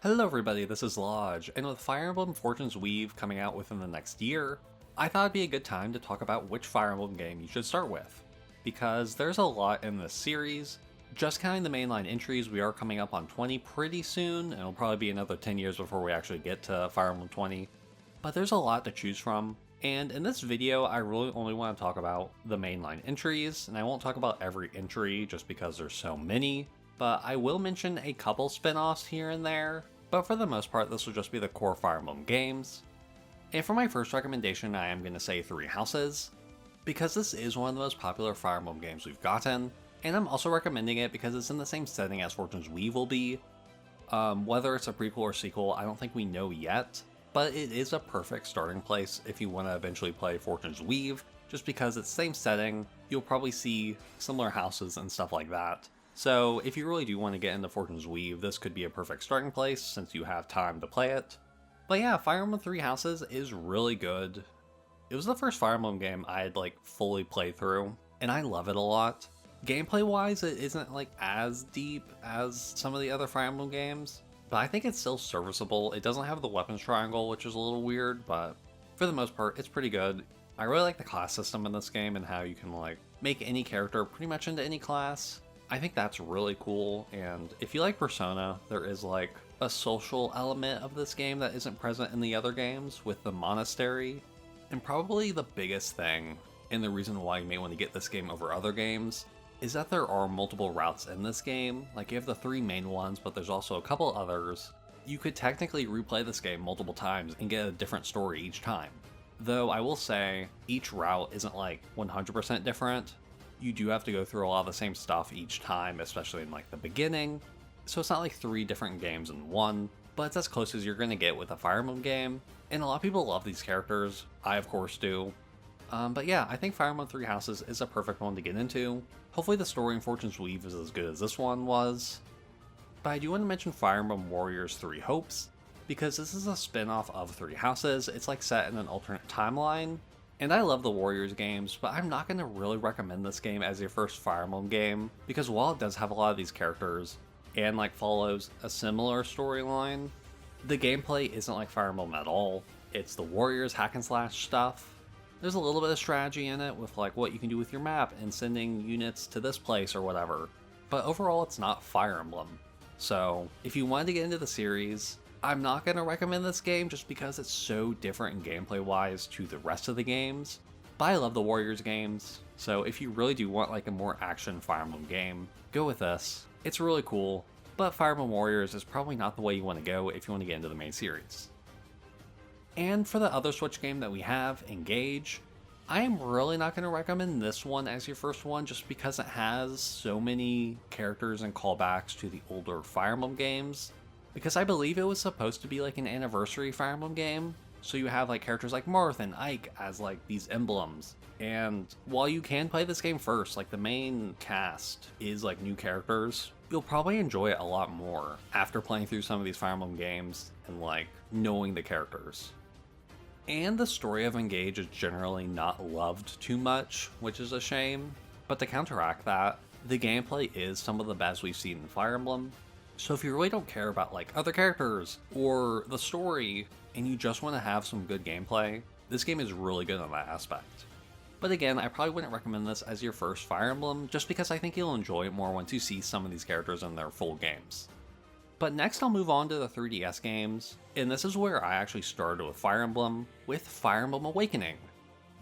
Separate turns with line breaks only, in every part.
Hello everybody, this is Llodg, and with Fire Emblem Fortune's Weave coming out within the next year, I thought it'd be a good time to talk about which Fire Emblem game you should start with. Because there's a lot in this series. Just counting the mainline entries, we are coming up on 20 pretty soon, and it'll probably be another 10 years before we actually get to Fire Emblem 20. But there's a lot to choose from, and in this video I really only want to talk about the mainline entries, and I won't talk about every entry just because there's so many. But I will mention a couple spin-offs here and there, but for the most part this will just be the core Fire Emblem games. And for my first recommendation I am going to say Three Houses, because this is one of the most popular Fire Emblem games we've gotten, and I'm also recommending it because it's in the same setting as Fortune's Weave will be. Whether it's a prequel or sequel I don't think we know yet, but it is a perfect starting place if you want to eventually play Fortune's Weave, just because it's the same setting, you'll probably see similar houses and stuff like that. So if you really do want to get into Fortune's Weave, this could be a perfect starting place since you have time to play it. But yeah, Fire Emblem Three Houses is really good. It was the first Fire Emblem game I had fully played through, and I love it a lot. Gameplay wise, it isn't as deep as some of the other Fire Emblem games, but I think it's still serviceable. It doesn't have the weapons triangle, which is a little weird, but for the most part, it's pretty good. I really like the class system in this game and how you can make any character pretty much into any class. I think that's really cool, and if you like Persona, there is a social element of this game that isn't present in the other games with the monastery. And probably the biggest thing, and the reason why you may want to get this game over other games, is that there are multiple routes in this game. You have the three main ones, but there's also a couple others. You could technically replay this game multiple times and get a different story each time. Though I will say, each route isn't 100% different. You do have to go through a lot of the same stuff each time, especially in the beginning. So it's not three different games in one, but it's as close as you're going to get with a Fire Emblem game. And a lot of people love these characters. I of course do. But yeah, I think Fire Emblem Three Houses is a perfect one to get into. Hopefully the story in Fortune's Weave is as good as this one was. But I do want to mention Fire Emblem Warriors Three Hopes, because this is a spin-off of Three Houses. It's set in an alternate timeline. And I love the Warriors games, but I'm not going to really recommend this game as your first Fire Emblem game, because while it does have a lot of these characters, and follows a similar storyline, the gameplay isn't like Fire Emblem at all. It's the Warriors hack and slash stuff. There's a little bit of strategy in it with what you can do with your map and sending units to this place or whatever, but overall it's not Fire Emblem. So if you wanted to get into the series, I'm not going to recommend this game just because it's so different in gameplay wise to the rest of the games, but I love the Warriors games, so if you really do want a more action Fire Emblem game, go with this. It's really cool, but Fire Emblem Warriors is probably not the way you want to go if you want to get into the main series. And for the other Switch game that we have, Engage, I am really not going to recommend this one as your first one just because it has so many characters and callbacks to the older Fire Emblem games. Because I believe it was supposed to be an anniversary Fire Emblem game, so you have characters like Marth and Ike as these emblems. And while you can play this game first, the main cast is new characters, you'll probably enjoy it a lot more after playing through some of these Fire Emblem games and knowing the characters. And the story of Engage is generally not loved too much, which is a shame, but to counteract that, the gameplay is some of the best we've seen in Fire Emblem. So if you really don't care about other characters or the story, and you just want to have some good gameplay, this game is really good on that aspect. But again, I probably wouldn't recommend this as your first Fire Emblem, just because I think you'll enjoy it more once you see some of these characters in their full games. But next I'll move on to the 3DS games, and this is where I actually started with Fire Emblem, with Fire Emblem Awakening.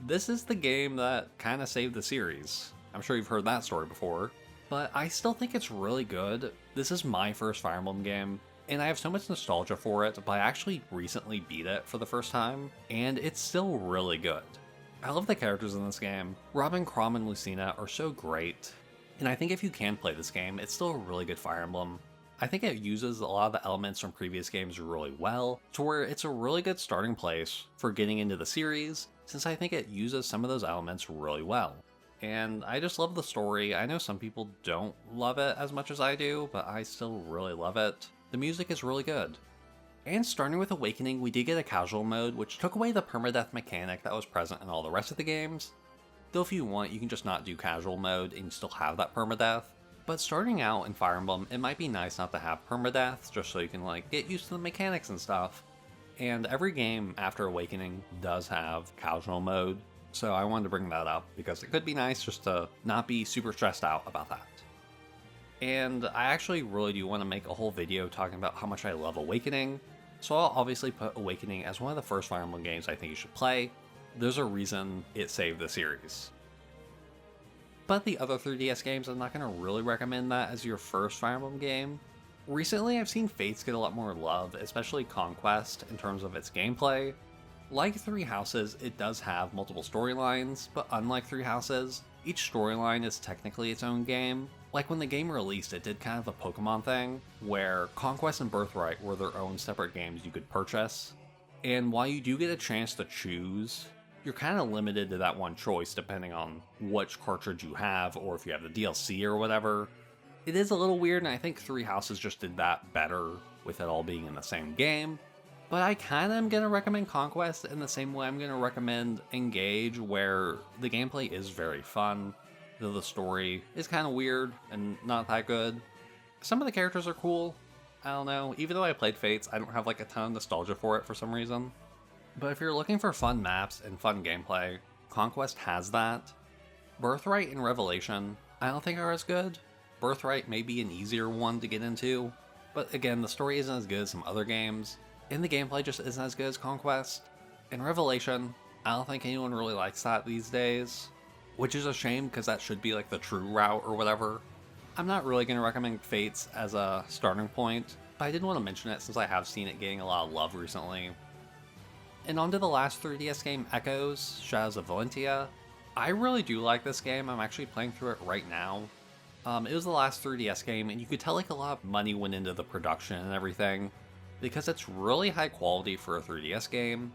This is the game that kinda saved the series. I'm sure you've heard that story before. But I still think it's really good. This is my first Fire Emblem game, and I have so much nostalgia for it, but I actually recently beat it for the first time, and it's still really good. I love the characters in this game. Robin, Chrom, and Lucina are so great, and I think if you can play this game, it's still a really good Fire Emblem. I think it uses a lot of the elements from previous games really well, to where it's a really good starting place for getting into the series, since I think it uses some of those elements really well. And I just love the story. I know some people don't love it as much as I do, but I still really love it. The music is really good. And starting with Awakening, we did get a casual mode, which took away the permadeath mechanic that was present in all the rest of the games. Though if you want, you can just not do casual mode and still have that permadeath. But starting out in Fire Emblem, it might be nice not to have permadeath, just so you can like get used to the mechanics and stuff. And every game after Awakening does have casual mode, so I wanted to bring that up because it could be nice just to not be super stressed out about that. And I actually really do want to make a whole video talking about how much I love Awakening, so I'll obviously put Awakening as one of the first Fire Emblem games I think you should play. There's a reason it saved the series. But the other 3DS games, I'm not going to really recommend that as your first Fire Emblem game. Recently, I've seen Fates get a lot more love, especially Conquest, in terms of its gameplay. Like Three Houses, it does have multiple storylines, but unlike Three Houses, each storyline is technically its own game. Like when the game released, it did kind of a Pokemon thing, where Conquest and Birthright were their own separate games you could purchase. And while you do get a chance to choose, you're kind of limited to that one choice depending on which cartridge you have, or if you have the DLC or whatever. It is a little weird, and I think Three Houses just did that better with it all being in the same game. But I kind of am going to recommend Conquest in the same way I'm going to recommend Engage, where the gameplay is very fun, though the story is kind of weird and not that good. Some of the characters are cool. I don't know, even though I played Fates, I don't have like a ton of nostalgia for it for some reason. But if you're looking for fun maps and fun gameplay, Conquest has that. Birthright and Revelation, I don't think are as good. Birthright may be an easier one to get into, but again, the story isn't as good as some other games, and the gameplay just isn't as good as Conquest. And Revelation, I don't think anyone really likes that these days, which is a shame because that should be like the true route or whatever. I'm not really going to recommend Fates as a starting point, but I did want to mention it since I have seen it getting a lot of love recently. And on to the last 3DS game, Echoes, Shadows of Valentia. I really do like this game. I'm actually playing through it right now. It was the last 3DS game, and you could tell like a lot of money went into the production and everything, because it's really high quality for a 3DS game.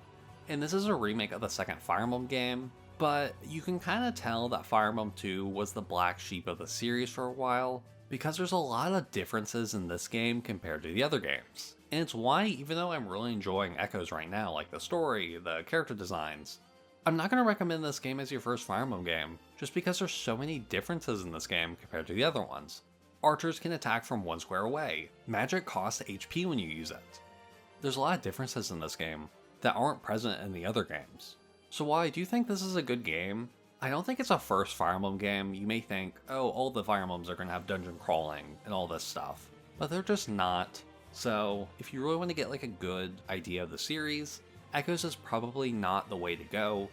And this is a remake of the second Fire Emblem game, but you can kind of tell that Fire Emblem 2 was the black sheep of the series for a while, because there's a lot of differences in this game compared to the other games. And it's why, even though I'm really enjoying Echoes right now, like the story, the character designs, I'm not going to recommend this game as your first Fire Emblem game, just because there's so many differences in this game compared to the other ones. Archers can attack from one square away. Magic costs HP when you use it. There's a lot of differences in this game that aren't present in the other games. So while I do think this is a good game, I don't think it's a first Fire Emblem game. You may think, oh, all the Fire Emblems are going to have dungeon crawling and all this stuff, but they're just not. So if you really want to get like a good idea of the series, Echoes is probably not the way to go,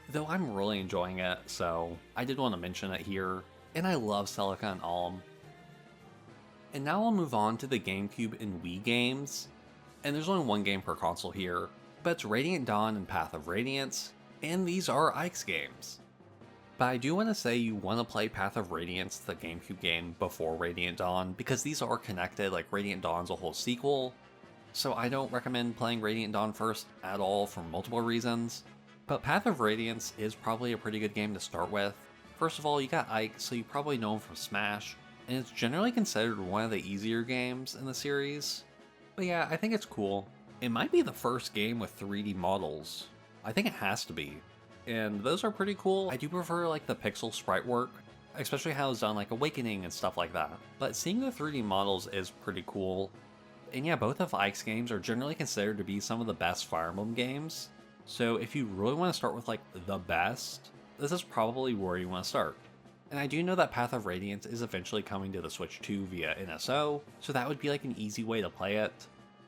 though I'm really enjoying it, so I did want to mention it here, and I love Celica and Alm. And now I'll move on to the GameCube and Wii games, and there's only one game per console here, but it's Radiant Dawn and Path of Radiance, and these are Ike's games. But I do want to say you want to play Path of Radiance, the GameCube game, before Radiant Dawn, because these are connected. Like Radiant Dawn's a whole sequel, so I don't recommend playing Radiant Dawn first at all for multiple reasons. But Path of Radiance is probably a pretty good game to start with. First of all, you got Ike, so you probably know him from Smash, and it's generally considered one of the easier games in the series. But yeah, I think it's cool. It might be the first game with 3D models. I think it has to be. And those are pretty cool. I do prefer like the pixel sprite work, especially how it's done like Awakening and stuff like that. But seeing the 3D models is pretty cool. And yeah, both of Ike's games are generally considered to be some of the best Fire Emblem games. So if you really want to start with like the best, this is probably where you want to start. And I do know that Path of Radiance is eventually coming to the Switch 2 via NSO, so that would be like an easy way to play it.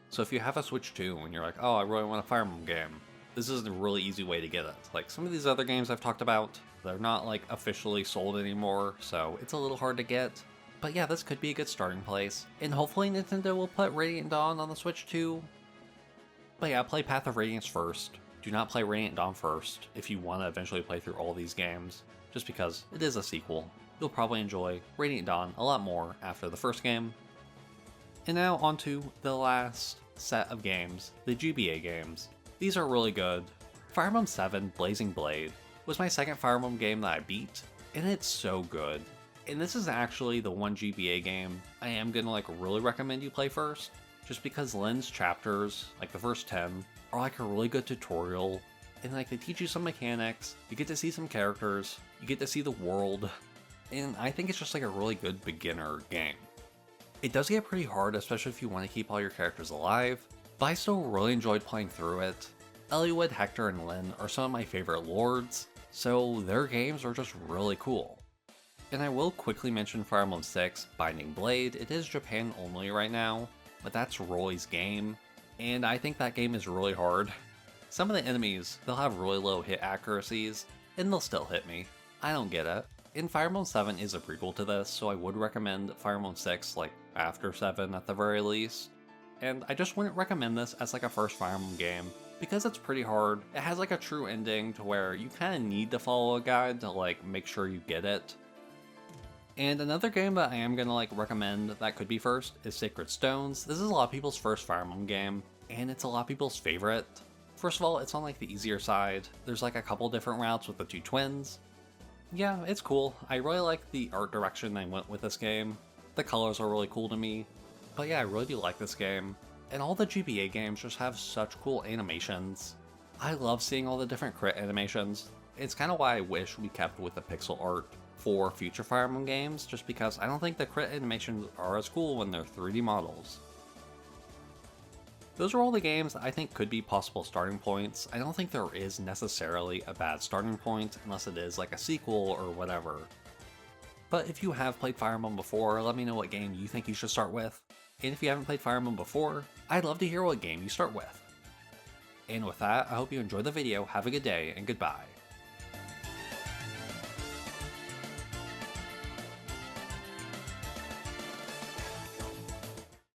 So if you have a Switch 2 and you're like, oh, I really want a Fire Emblem game, this is a really easy way to get it. Like some of these other games I've talked about, they're not like officially sold anymore, so it's a little hard to get. But yeah, this could be a good starting place. And hopefully Nintendo will put Radiant Dawn on the Switch 2. But yeah, play Path of Radiance first. Do not play Radiant Dawn first if you want to eventually play through all these games, just because it is a sequel. You'll probably enjoy Radiant Dawn a lot more after the first game. And now onto the last set of games, the GBA games. These are really good. Fire Emblem 7 Blazing Blade was my second Fire Emblem game that I beat, and it's so good. And this is actually the one GBA game I am gonna like really recommend you play first, just because Lynn's chapters, like the first 10, are like a really good tutorial, and like they teach you some mechanics, you get to see some characters, you get to see the world, and I think it's just like a really good beginner game. It does get pretty hard, especially if you want to keep all your characters alive, but I still really enjoyed playing through it. Eliwood, Hector, and Lyn are some of my favorite lords, so their games are just really cool. And I will quickly mention Fire Emblem 6, Binding Blade. It is Japan only right now, but that's Roy's game, and I think that game is really hard. Some of the enemies, they'll have really low hit accuracies, and they'll still hit me. I don't get it. And Fire Emblem 7 is a prequel to this, so I would recommend Fire Emblem 6, like, after 7 at the very least. And I just wouldn't recommend this as like a first Fire Emblem game, because it's pretty hard. It has like a true ending to where you kind of need to follow a guide to like make sure you get it. And another game that I am gonna like recommend that could be first is Sacred Stones. This is a lot of people's first Fire Emblem game, and it's a lot of people's favorite. First of all, it's on like the easier side. There's like a couple different routes with the two twins. Yeah, it's cool. I really like the art direction they went with this game. The colors are really cool to me. But yeah, I really do like this game. And all the GBA games just have such cool animations. I love seeing all the different crit animations. It's kind of why I wish we kept with the pixel art for future Fire Emblem games, just because I don't think the crit animations are as cool when they're 3D models. Those are all the games that I think could be possible starting points. I don't think there is necessarily a bad starting point, unless it is like a sequel or whatever. But if you have played Fire Emblem before, let me know what game you think you should start with. And if you haven't played Fire Emblem before, I'd love to hear what game you start with. And with that, I hope you enjoyed the video, have a good day, and goodbye.